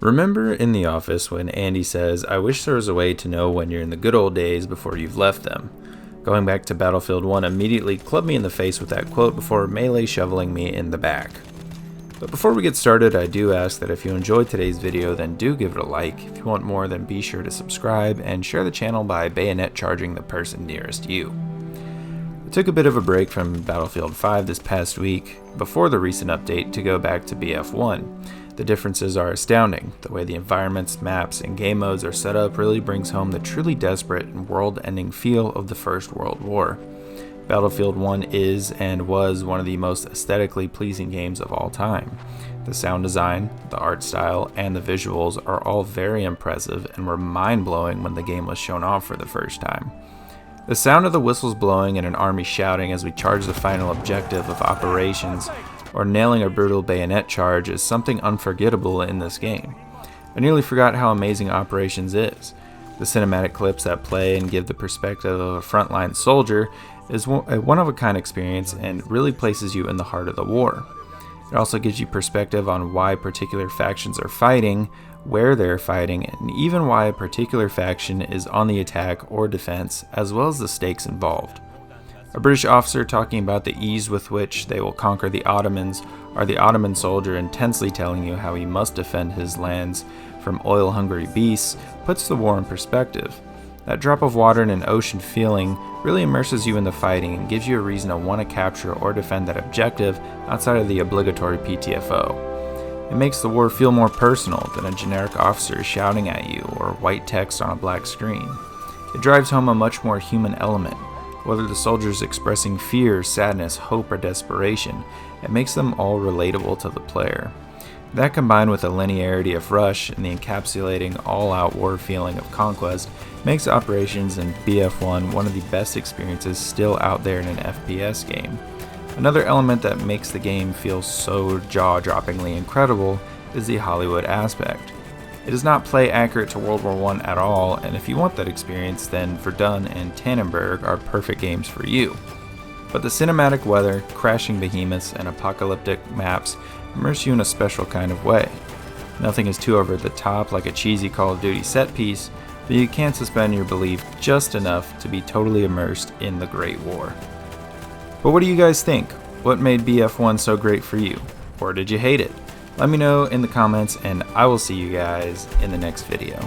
Remember in The Office when Andy says, "I wish there was a way to know when you're in the good old days before you've left them." Going back to Battlefield 1 immediately clubbed me in the face with that quote before melee shoveling me in the back. But before we get started, I do ask that if you enjoyed today's video, then do give it a like. If you want more, then be sure to subscribe and share the channel by bayonet charging the person nearest you. I took a bit of a break from Battlefield 5 this past week before the recent update to go back to BF1. The differences are astounding. The way the environments, maps, and game modes are set up really brings home the truly desperate and world-ending feel of the First World War. Battlefield 1 is and was one of the most aesthetically pleasing games of all time. The sound design, the art style, and the visuals are all very impressive and were mind-blowing when the game was shown off for the first time. The sound of the whistles blowing and an army shouting as we charge the final objective of operations or nailing a brutal bayonet charge is something unforgettable in this game. I nearly forgot how amazing Operations is. The cinematic clips that play and give the perspective of a frontline soldier is a one-of-a-kind experience and really places you in the heart of the war. It also gives you perspective on why particular factions are fighting, where they're fighting, and even why a particular faction is on the attack or defense, as well as the stakes involved. A British officer talking about the ease with which they will conquer the Ottomans, or the Ottoman soldier intensely telling you how he must defend his lands from oil-hungry beasts, puts the war in perspective. That drop of water in an ocean feeling really immerses you in the fighting and gives you a reason to want to capture or defend that objective outside of the obligatory PTFO. It makes the war feel more personal than a generic officer shouting at you or white text on a black screen. It drives home a much more human element. Whether the soldiers expressing fear, sadness, hope, or desperation, it makes them all relatable to the player. That combined with the linearity of Rush and the encapsulating all-out war feeling of Conquest makes Operations in BF1 one of the best experiences still out there in an FPS game. Another element that makes the game feel so jaw-droppingly incredible is the Hollywood aspect. It does not play accurate to World War I at all, and if you want that experience, then Verdun and Tannenberg are perfect games for you. But the cinematic weather, crashing behemoths, and apocalyptic maps immerse you in a special kind of way. Nothing is too over the top like a cheesy Call of Duty set piece, but you can suspend your belief just enough to be totally immersed in the Great War. But what do you guys think? What made BF1 so great for you? Or did you hate it? Let me know in the comments, and I will see you guys in the next video.